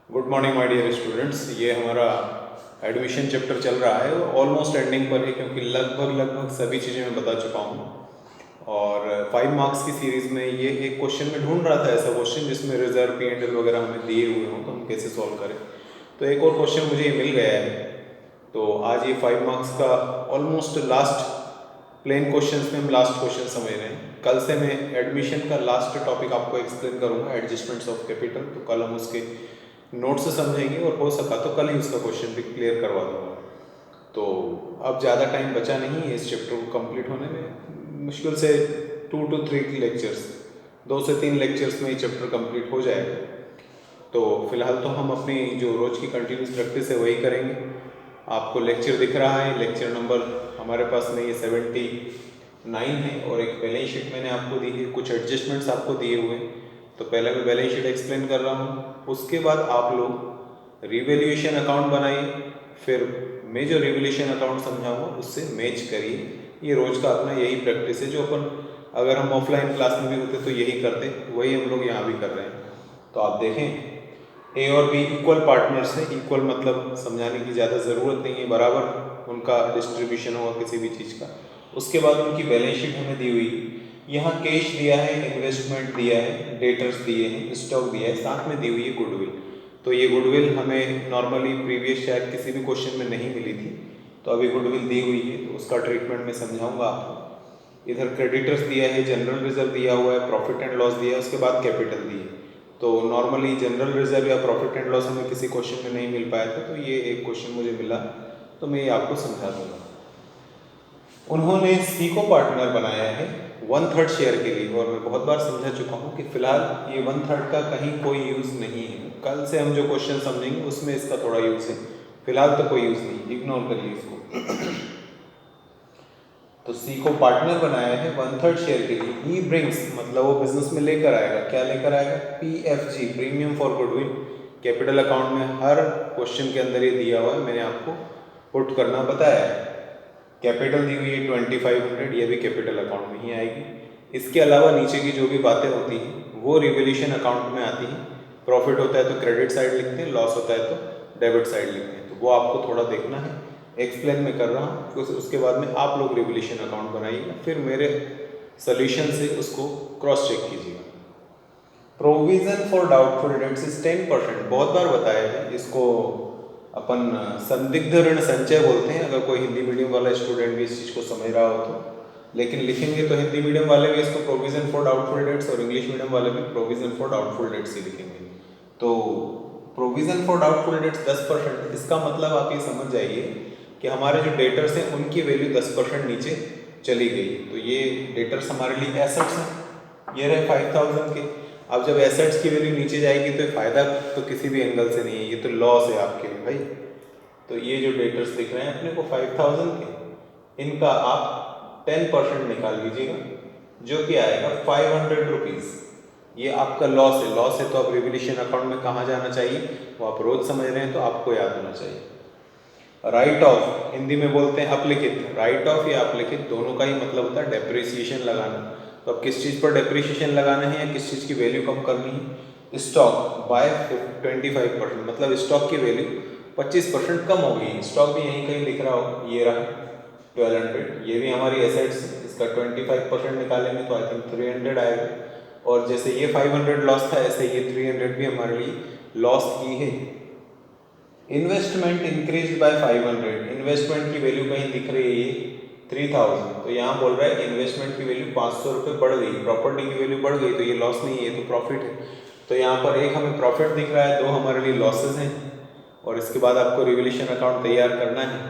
Good morning my dear students. ये हमारा admission chapter चल रहा है, ऑलमोस्ट एंडिंग पर है क्योंकि लगभग सभी चीज़ें मैं बता चुका हूँ। और 5 मार्क्स की सीरीज़ में ये एक क्वेश्चन में ढूंढ रहा था, ऐसा क्वेश्चन जिसमें रिजर्व P&L वगैरह हमें दिए हुए हों तो हम कैसे सॉल्व करें। तो एक और क्वेश्चन मुझे मिल गया है। तो आज ये 5 मार्क्स का ऑलमोस्ट लास्ट प्लेन क्वेश्चन में हम लास्ट क्वेश्चन समझ रहे हैं। कल से मैं एडमिशन का लास्ट टॉपिक आपको एक्सप्लेन करूँगा, एडजस्टमेंट्स ऑफ कैपिटल। तो कल हम उसके नोट से समझेंगे और हो सका तो कल ही उसका क्वेश्चन भी क्लियर करवा दूंगा। तो अब ज़्यादा टाइम बचा नहीं है इस चैप्टर को कंप्लीट होने में। मुश्किल से 2 to 3 लेक्चर्स, 2 से 3 लेक्चर्स में ये चैप्टर कंप्लीट हो जाएगा। तो फिलहाल तो हम अपनी जो रोज़ की कंटिन्यूस प्रैक्टिस है वही करेंगे। आपको लेक्चर दिख रहा है, लेक्चर नंबर हमारे पास में ये 79 है और एक बैलेंस शीट मैंने आपको दी है, कुछ एडजस्टमेंट्स आपको दिए हुए हैं। तो पहले मैं बैलेंस शीट एक्सप्लेन कर रहा हूँ, उसके बाद आप लोग रिवैल्यूएशन अकाउंट बनाइए, फिर मैं जो रिवैल्यूएशन अकाउंट समझाऊंगा उससे मैच करिए। ये रोज़ का अपना यही प्रैक्टिस है, जो अपन अगर हम ऑफलाइन क्लास में भी होते तो यही करते, वही हम लोग यहाँ भी कर रहे हैं। तो आप देखें, ए और बी इक्वल पार्टनर्स हैं। इक्वल मतलब समझाने की ज़्यादा ज़रूरत नहीं है, बराबर उनका डिस्ट्रीब्यूशन होगा किसी भी चीज़ का। उसके बाद उनकी बैलेंस शीट हमें दी हुई है। यहाँ कैश दिया है, इन्वेस्टमेंट दिया है, डेटर्स दिए हैं, स्टॉक दिया है, साथ में दी हुई है गुडविल। तो ये गुडविल हमें नॉर्मली प्रीवियस शायद किसी भी क्वेश्चन में नहीं मिली थी, तो अभी गुडविल दी हुई है तो उसका ट्रीटमेंट मैं समझाऊंगा आपको। इधर क्रेडिटर्स दिया है, जनरल रिजर्व दिया हुआ है, प्रॉफिट एंड लॉस दिया है, उसके बाद कैपिटल दिए। तो नॉर्मली जनरल रिजर्व या प्रॉफिट एंड लॉस हमें किसी क्वेश्चन में नहीं मिल पाया था, तो ये एक क्वेश्चन मुझे मिला तो मैं ये आपको समझा दूंगा। उन्होंने सी को पार्टनर बनाया है 1/3 शेयर के लिए, और मैं बहुत बार समझा चुका हूँ कि फिलहाल ये 1/3 का कहीं कोई यूज़ नहीं है। कल से हम जो क्वेश्चन समझेंगे उसमें इसका थोड़ा यूज़ है, फिलहाल तो कोई यूज़ नहीं, इग्नोर करिए इसको। तो सी को पार्टनर बनाया है 1/3 शेयर के लिए। ही ब्रिंग्स मतलब वो बिजनेस में लेकर आएगा, क्या लेकर आएगा? PFG, premium for goodwill. Capital account में हर क्वेश्चन के अंदर ये दिया हुआ है, मैंने आपको पुट करना बताया है। कैपिटल दी हुई है 2500, ये भी कैपिटल अकाउंट में ही आएगी। इसके अलावा नीचे की जो भी बातें होती हैं वो रिवैल्यूएशन अकाउंट में आती हैं। प्रॉफिट होता है तो क्रेडिट साइड लिखते हैं, लॉस होता है तो डेबिट साइड लिखते हैं। तो वो आपको थोड़ा देखना है, एक्सप्लेन में कर रहा हूँ। उसके बाद में आप लोग रिवैल्यूएशन अकाउंट बनाइएगा, फिर मेरे सोल्यूशन से उसको क्रॉस चेक कीजिएगा। Provision for doubtful debts is 10%। बहुत बार बताया है, इसको अपन संदिग्ध ऋण संचय बोलते हैं, अगर कोई हिंदी मीडियम वाला स्टूडेंट भी इस चीज़ को समझ रहा हो तो। लेकिन लिखेंगे तो हिंदी मीडियम वाले भी इसको प्रोविजन फॉर डाउटफुल डेट्स और इंग्लिश मीडियम वाले भी प्रोविजन फॉर डाउटफुल डेट्स ही लिखेंगे। तो प्रोविजन फॉर डाउटफुल डेट्स 10%। इसका मतलब आप ये समझ जाइए कि हमारे जो डेटर्स हैं उनकी वैल्यू 10% नीचे चली गई। तो ये डेटर्स हमारे लिए एसेट्स हैं, ये रहे 5000 के। अब जब एसेट्स की वैल्यू नीचे जाएगी तो फायदा तो किसी भी एंगल से नहीं है, ये तो लॉस है आपके लिए भाई। तो ये जो डेटर्स दिख रहे हैं अपने को 5000 के, इनका आप 10% निकाल लीजिएगा, जो कि आएगा 500 रुपीज़। ये आपका लॉस है। लॉस है तो अब रिवैल्यूएशन अकाउंट में कहाँ जाना चाहिए, वो आप रोज समझ रहे हैं तो आपको याद होना चाहिए। राइट ऑफ हिंदी में बोलते हैं अपलिखित। राइट ऑफ या अपलिखित दोनों का ही मतलब होता है डेप्रिसिएशन लगाना। तो अब किस चीज़ पर डेप्रिसिएशन लगाना है या किस चीज़ की वैल्यू कम करनी है? स्टॉक बाय 25%, मतलब स्टॉक की वैल्यू 25% कम हो गई। स्टॉक भी यहीं कहीं लिख रहा हो, ये रहा 1200, ये भी हमारी एसेट्स, इसका 25% निकालेंगे तो आई थिंक 300 आएगा। और जैसे ये 500 लॉस था, ऐसे ये 300 भी हमारे लिए लॉस की है। इन्वेस्टमेंट इंक्रीज बाय 500, इन्वेस्टमेंट की वैल्यू कहीं दिख रही है 3000, तो यहाँ बोल रहा है इन्वेस्टमेंट की वैल्यू 500 रुपये बढ़ गई, प्रॉपर्टी की वैल्यू बढ़ गई, तो ये लॉस नहीं है, ये तो प्रॉफिट है। तो यहाँ पर एक हमें प्रॉफिट दिख रहा है, दो हमारे लिए लॉसेज हैं। और इसके बाद आपको रिवैल्यूएशन अकाउंट तैयार करना है।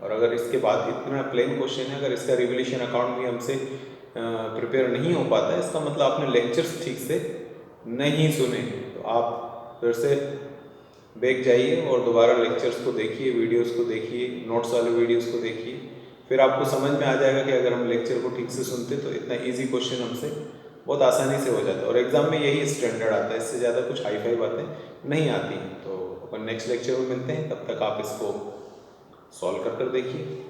और अगर इसके बाद इतना प्लेन क्वेश्चन है, अगर इसका रिवैल्यूएशन अकाउंट भी हमसे प्रिपेयर नहीं हो पाता है, इसका मतलब आपने लेक्चर्स ठीक से नहीं सुने। तो आप फिर से बैक जाइए और दोबारा लेक्चर्स को देखिए, वीडियोस को देखिए, नोट्स वाले वीडियोस को देखिए, फिर आपको समझ में आ जाएगा कि अगर हम लेक्चर को ठीक से सुनते तो इतना इजी क्वेश्चन हमसे बहुत आसानी से हो जाता है। और एग्जाम में यही स्टैंडर्ड आता है, इससे ज़्यादा कुछ हाई फाई बातें नहीं आती हैं। तो अपन नेक्स्ट लेक्चर में मिलते हैं, तब तक आप इसको सॉल्व कर देखिए।